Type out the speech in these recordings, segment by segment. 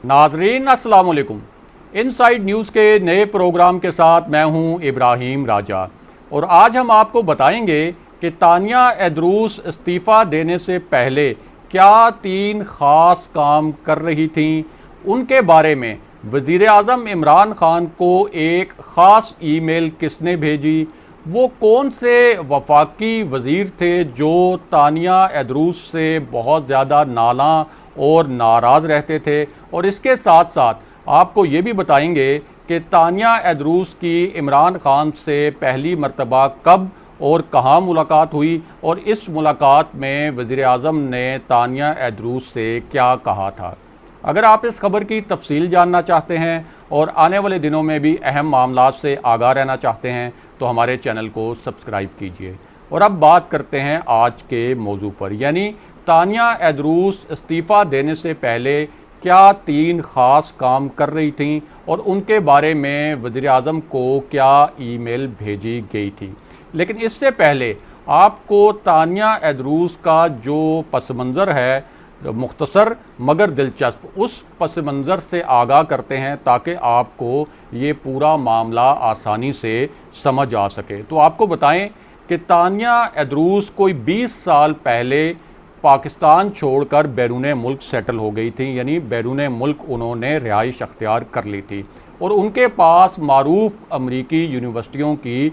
नाजरीन अस्सलाम वालेकुम। इनसाइड न्यूज़ के नए प्रोग्राम के साथ मैं हूं इब्राहिम राजा और आज हम आपको बताएंगे कि तानिया एदरूस इस्तीफ़ा देने से पहले क्या 3 ख़ास काम कर रही थीं, उनके बारे में वज़ीर आज़म इमरान खान को एक ख़ास ईमेल किसने भेजी, वो कौन से वफाकी वज़ीर थे जो तानिया एदरूस से बहुत ज़्यादा नालां और नाराज़ रहते थे, और इसके साथ साथ आपको ये भी बताएंगे कि तानिया एदरूस की इमरान खान से पहली मर्तबा कब और कहाँ मुलाकात हुई और इस मुलाकात में वज़ीर आज़म ने तानिया एदरूस से क्या कहा था। अगर आप इस खबर की तफसील जानना चाहते हैं और आने वाले दिनों में भी अहम मामलात से आगाह रहना चाहते हैं तो हमारे चैनल को सब्सक्राइब कीजिए। और अब बात करते हैं आज के मौजू पर, यानी तानिया एदरूस इस्तीफ़ा देने से पहले क्या 3 ख़ास काम कर रही थीं और उनके बारे में वज़ीर आज़म को क्या ईमेल भेजी गई थी। लेकिन इससे पहले आपको तानिया एदरूस का जो पस मंज़र है, मुख्तसर मगर दिलचस्प, उस पस मंज़र से आगाह करते हैं ताकि आपको ये पूरा मामला आसानी से समझ आ सके। तो आपको बताएं कि तानिया एदरूस कोई 20 साल पहले पाकिस्तान छोड़कर बैरून मुल्क सेटल हो गई थी, यानी बैरून मुल्क उन्होंने रिहाइश अख्तियार कर ली थी और उनके पास मारूफ अमरीकी यूनिवर्सिटियों की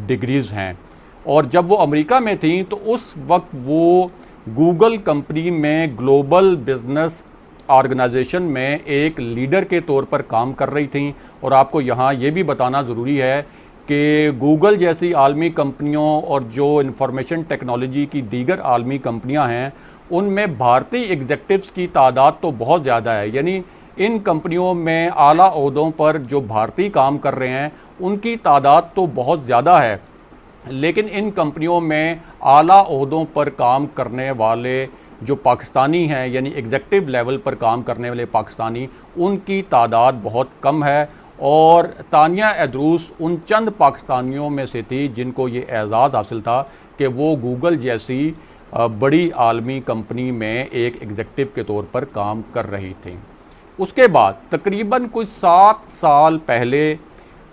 डिग्रीज़ हैं। और जब वो अमेरिका में थी तो उस वक्त वो गूगल कंपनी में ग्लोबल बिजनेस ऑर्गेनाइजेशन में एक लीडर के तौर पर काम कर रही थी। और आपको यहाँ ये भी बताना ज़रूरी है कि गूगल जैसी आलमी कंपनियों और जो इंफॉर्मेशन टेक्नोलॉजी की दीगर आलमी कंपनियां हैं उनमें भारतीय एग्जेक्टिव्स की तादाद तो बहुत ज़्यादा है, यानी इन कंपनियों में आला ओहदों पर जो भारतीय काम कर रहे हैं उनकी तादाद तो बहुत ज़्यादा है, लेकिन इन कंपनियों में आला ओहदों पर काम करने वाले जो पाकिस्तानी हैं, यानी एग्जेक्टिव लेवल पर काम करने वाले पाकिस्तानी, उनकी तादाद बहुत कम है। और तानिया एदरूस उन चंद पाकिस्तानियों में से थी जिनको ये एजाज़ हासिल था कि वो गूगल जैसी बड़ी आलमी कंपनी में एक एग्जेक्टिव के तौर पर काम कर रही थी। उसके बाद तकरीबन कुछ 7 साल पहले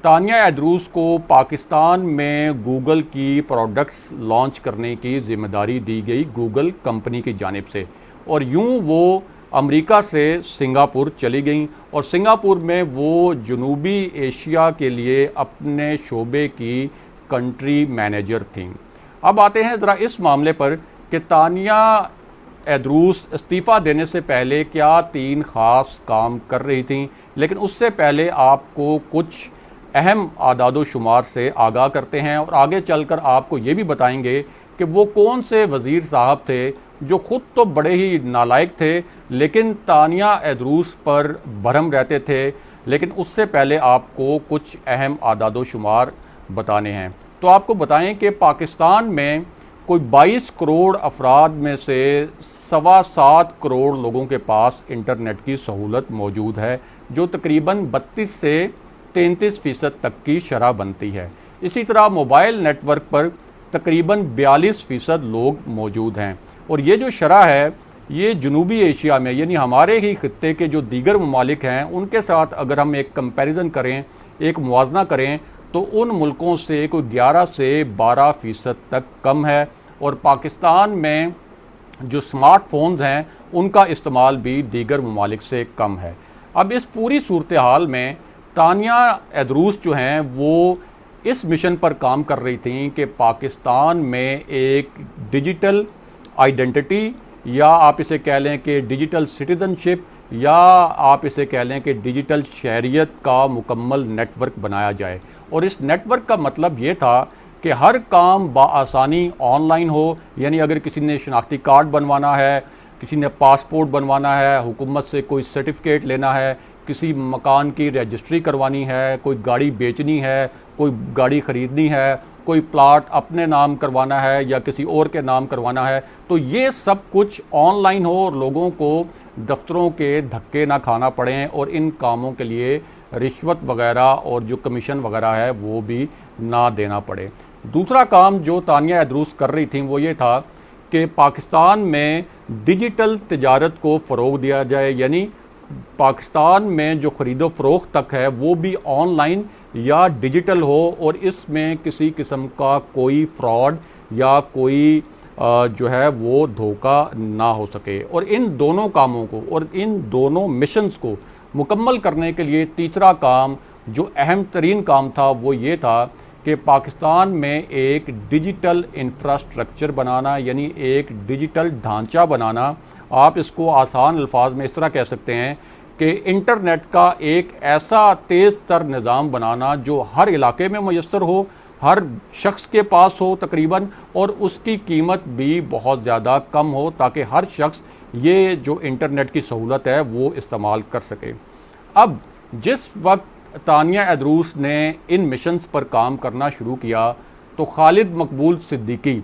तानिया एदरूस को पाकिस्तान में गूगल की प्रोडक्ट्स लॉन्च करने की जिम्मेदारी दी गई गूगल कंपनी की जानिब से, और यूं वो अमेरिका से सिंगापुर चली गई और सिंगापुर में वो जनूबी एशिया के लिए अपने शोबे की कंट्री मैनेजर थीं। अब आते हैं ज़रा इस मामले पर कि तानिया एदरूस इस्तीफ़ा देने से पहले क्या 3 ख़ास काम कर रही थीं। लेकिन उससे पहले आपको कुछ अहम आदादो शुमार से आगाह करते हैं और आगे चलकर आपको ये भी बताएंगे कि वो कौन से वज़ीर साहब थे जो खुद तो बड़े ही नालायक थे लेकिन तानिया एदरूस पर भरम रहते थे। लेकिन उससे पहले आपको कुछ अहम आदादो शुमार बताने हैं। तो आपको बताएं कि पाकिस्तान में कोई 22 करोड़ अफराद में से 7.25 करोड़ लोगों के पास इंटरनेट की सहूलत मौजूद है, जो तकरीबन 32 से 33% तक की शरह बनती है। इसी तरह मोबाइल नेटवर्क पर तकरीबन 42% लोग मौजूद हैं। और ये जो शरह है ये जनूबी एशिया में, यानी हमारे ही खित्ते के जो दीगर ममालिक हैं उनके साथ अगर हम एक कंपैरिजन करें, एक मुवाजना करें, तो उन मुल्कों से कोई 11 से 12% तक कम है। और पाकिस्तान में जो स्मार्टफोन्स हैं उनका इस्तेमाल भी दीगर ममालिक से कम है। अब इस पूरी सूरत हाल में तानिया एदरूस जो हैं वो इस मिशन पर काम कर रही थी कि पाकिस्तान में एक डिजिटल आइडेंटिटी, या आप इसे कह लें कि डिजिटल सिटीजनशिप, या आप इसे कह लें कि डिजिटल शहरियत का मुकम्मल नेटवर्क बनाया जाए। और इस नेटवर्क का मतलब ये था कि हर काम बआसानी ऑनलाइन हो, यानी अगर किसी ने शनाख्ती कार्ड बनवाना है, किसी ने पासपोर्ट बनवाना है, हुकूमत से कोई सर्टिफिकेट लेना है, किसी मकान की रजिस्ट्री करवानी है, कोई गाड़ी बेचनी है, कोई गाड़ी ख़रीदनी है, कोई प्लाट अपने नाम करवाना है या किसी और के नाम करवाना है, तो ये सब कुछ ऑनलाइन हो और लोगों को दफ्तरों के धक्के ना खाना पड़ें और इन कामों के लिए रिश्वत वगैरह और जो कमीशन वगैरह है वो भी ना देना पड़े। दूसरा काम जो तानिया एदरूस कर रही थी वो ये था कि पाकिस्तान में डिजिटल तिजारत को फ़रोग दिया जाए, यानी पाकिस्तान में जो ख़रीदो फ़रोख्त तक है वो भी ऑनलाइन या डिजिटल हो और इसमें किसी किस्म का कोई फ्रॉड या कोई जो है वो धोखा ना हो सके। और इन दोनों कामों को और इन दोनों मिशंस को मुकम्मल करने के लिए तीसरा काम जो अहम तरीन काम था वो ये था कि पाकिस्तान में एक डिजिटल इंफ्रास्ट्रक्चर बनाना, यानी एक डिजिटल ढांचा बनाना। आप इसको आसान अल्फाज में इस तरह कह सकते हैं कि इंटरनेट का एक ऐसा तेज़ तर निज़ाम बनाना जो हर इलाके में मुयस्सर हो, हर शख्स के पास हो तकरीबन, और उसकी कीमत भी बहुत ज़्यादा कम हो ताकि हर शख्स ये जो इंटरनेट की सहूलत है वो इस्तेमाल कर सके। अब जिस वक्त तानिया एदरूस ने इन मिशंस पर काम करना शुरू किया तो खालिद मकबूल सिद्दीकी,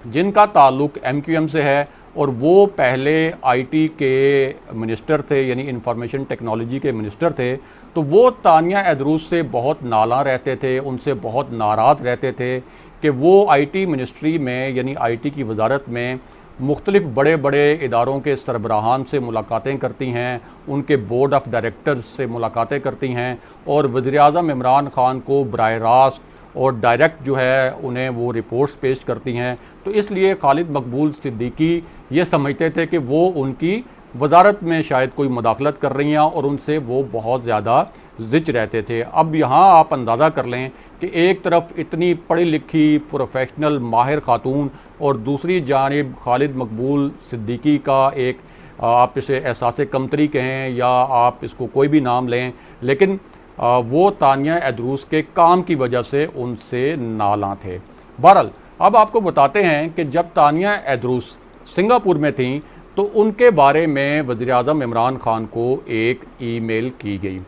जिनका ताल्लुक MQM से है और वो पहले IT के मिनिस्टर थे, यानी इंफॉर्मेशन टेक्नोलॉजी के मिनिस्टर थे, तो वो तानिया एदरूस से बहुत नाला रहते थे, उनसे बहुत नाराज़ रहते थे कि वो IT मिनिस्ट्री में यानी IT की वजारत में मुख्तलिफ बड़े बड़े इदारों के सरबराहान से मुलाकातें करती हैं, उनके बोर्ड ऑफ डायरेक्टर्स से मुलाकातें करती हैं और वज़ीर-ए-आज़म इमरान खान को बराह रास्त और डायरेक्ट जो है उन्हें वो रिपोर्ट्स पेश करती हैं। तो इसलिए खालिद मकबूल सिद्दीकी ये समझते थे कि वो उनकी वजारत में शायद कोई मुदाखलत कर रही हैं और उनसे वो बहुत ज़्यादा ज़िच रहते थे। अब यहाँ आप अंदाज़ा कर लें कि एक तरफ इतनी पढ़ी लिखी प्रोफेशनल माहिर खातून और दूसरी जानिब खालिद मकबूल सिद्दीकी का एक आप इसे एहसास कमतरी कहें या आप इसको कोई भी नाम लें, लेकिन वो तानिया एदरूस के काम की वजह से उनसे नाला थे। बहरहाल अब आपको बताते हैं कि जब तानिया एदरूस सिंगापुर में थीं तो उनके बारे में वज़ीर-ए-आज़म इमरान खान को एक ईमेल की गई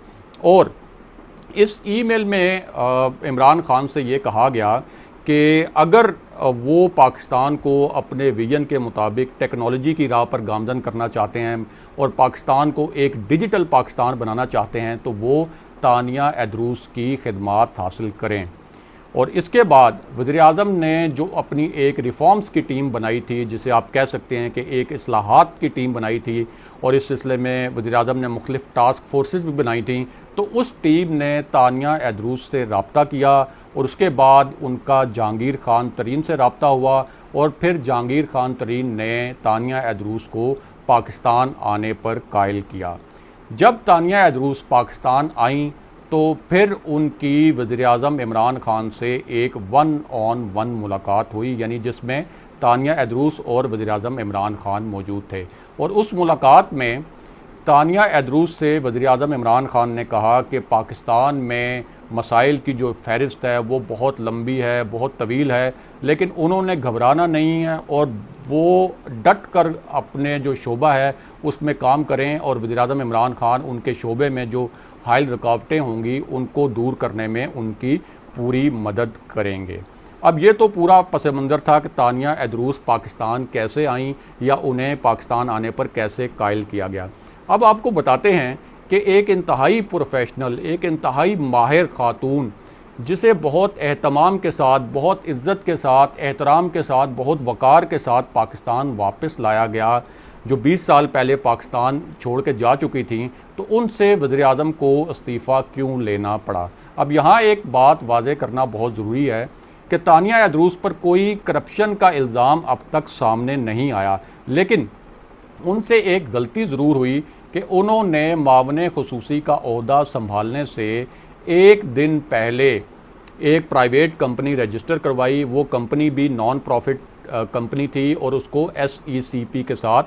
और इस ईमेल में इमरान खान से ये कहा गया कि अगर वो पाकिस्तान को अपने विजन के मुताबिक टेक्नोलॉजी की राह पर गामजन करना चाहते हैं और पाकिस्तान को एक डिजिटल पाकिस्तान बनाना चाहते हैं तो वो तानिया एदरूस की खिदमात हासिल करें। और इसके बाद वज़ीर-ए-आज़म ने जो अपनी एक रिफॉर्म्स की टीम बनाई थी, जिसे आप कह सकते हैं कि एक इस्लाहात की टीम बनाई थी, और इस सिलसिले में वज़ीर-ए-आज़म ने मुख्तलिफ टास्क फोर्सेस भी बनाई थी, तो उस टीम ने तानिया एदरूस से रब्ता किया और उसके बाद उनका जहांगीर खान तरीन से रब्ता हुआ और फिर जहांगीर खान तरीन ने तानिया एदरूस को पाकिस्तान आने पर कायल किया। जब तानिया एदरूस पाकिस्तान आईं तो फिर उनकी वज़ीर-ए-आज़म इमरान खान से एक 1-on-1 मुलाकात हुई, यानी जिसमें तानिया एदरूस और वज़ीर-ए-आज़म इमरान खान मौजूद थे। और उस मुलाकात में तानिया एदरूस से वज़ीर-ए-आज़म इमरान खान ने कहा कि पाकिस्तान में मसाइल की जो फहरिस्त है वो बहुत लंबी है, बहुत तवील है, लेकिन उन्होंने घबराना नहीं है और वो डट कर अपने जो शोबा है उसमें काम करें और वज़ीर-ए-आज़म इमरान खान उनके शोबे में जो हाइल रुकावटें होंगी उनको दूर करने में उनकी पूरी मदद करेंगे। अब ये तो पूरा पस मंज़र था कि तानिया एदरूस पाकिस्तान कैसे आईं या उन्हें पाकिस्तान आने पर कैसे कायल किया गया। अब आपको बताते हैं कि एक इंतहाई प्रोफेशनल, एक इंतहाई माहिर खातून जिसे बहुत एहतमाम के साथ, बहुत इज़्ज़त के साथ, एहतराम के साथ, बहुत वक़ार के साथ पाकिस्तान वापस लाया गया, जो 20 साल पहले पाकिस्तान छोड़ के जा चुकी थी, तो उनसे वज़ीर-ए-आज़म को इस्तीफ़ा क्यों लेना पड़ा। अब यहाँ एक बात वाज़ेह करना बहुत ज़रूरी है कि तानिया एदरूस पर कोई करप्शन का इल्ज़ाम अब तक सामने नहीं आया, लेकिन उनसे एक गलती ज़रूर हुई कि उन्होंने मावने खुसूसी का ओहदा संभालने से एक दिन पहले एक प्राइवेट कंपनी रजिस्टर करवाई। वो कंपनी भी नॉन प्रॉफिट कंपनी थी और उसको SECP के साथ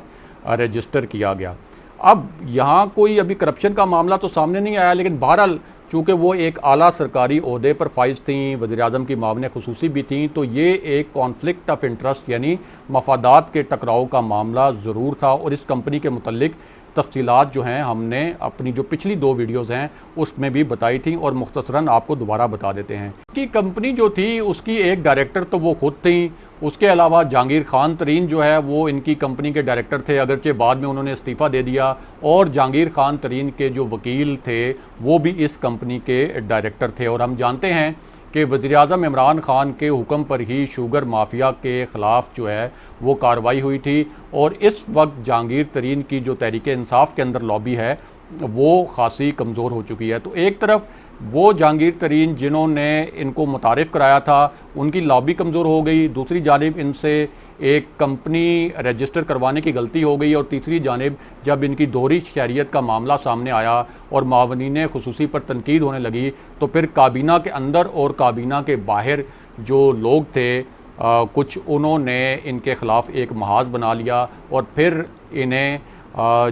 रजिस्टर किया गया। अब यहाँ कोई अभी करप्शन का मामला तो सामने नहीं आया, लेकिन बहरहाल चूँकि वो एक आला सरकारी ओहदे पर फाइज थी, वज़ीर-ए-आज़म की मावने खुसूसी भी थी, तो ये एक कॉन्फ्लिक्ट ऑफ इंटरेस्ट यानी मफादात के टकराव का मामला ज़रूर था। और इस कंपनी के मुतल्लिक तफसीलात जो हैं हमने अपनी जो पिछली 2 वीडियोज़ हैं उसमें भी बताई थी और मुख्तसरन आपको दोबारा बता देते हैं कि कंपनी जो थी उसकी एक डायरेक्टर तो वो खुद थी, उसके अलावा जहांगीर खान तरीन जो है वो इनकी कंपनी के डायरेक्टर थे, अगरचे बाद में उन्होंने इस्तीफ़ा दे दिया, और जहांगीर खान तरीन के जो वकील थे वो भी इस कंपनी के डायरेक्टर थे। और हम जानते हैं कि वज़ीर-ए-आज़म इमरान खान के हुक्म पर ही शुगर माफिया के ख़िलाफ़ जो है वो कार्रवाई हुई थी। और इस वक्त जहांगीर तरीन की जो तहरीक इंसाफ के अंदर लॉबी है वो खासी कमज़ोर हो चुकी है। तो एक तरफ वो जहांगीर तरीन जिन्होंने इनको मुतारिफ़ कराया था उनकी लॉबी कमज़ोर हो गई, दूसरी जानिब इनसे एक कंपनी रजिस्टर करवाने की गलती हो गई, और तीसरी जानिब जब इनकी दोहरी शहरियत का मामला सामने आया और मावनीन खुसूसी पर तनकीद होने लगी तो फिर काबीना के अंदर और काबीना के बाहर जो लोग थे कुछ उन्होंने इनके ख़िलाफ़ एक महाज बना लिया और फिर इन्हें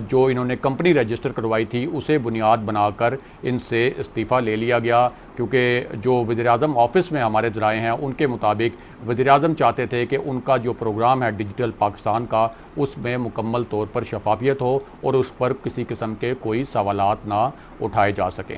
जो इन्होंने कंपनी रजिस्टर करवाई थी उसे बुनियाद बनाकर इनसे इस्तीफ़ा ले लिया गया। क्योंकि जो वज़ीर-ए-आज़म ऑफिस में हमारे ज़राए हैं उनके मुताबिक वज़ीर-ए-आज़म चाहते थे कि उनका जो प्रोग्राम है डिजिटल पाकिस्तान का उसमें मुकम्मल तौर पर शफाफियत हो और उस पर किसी किस्म के कोई सवालात ना उठाए जा सकें।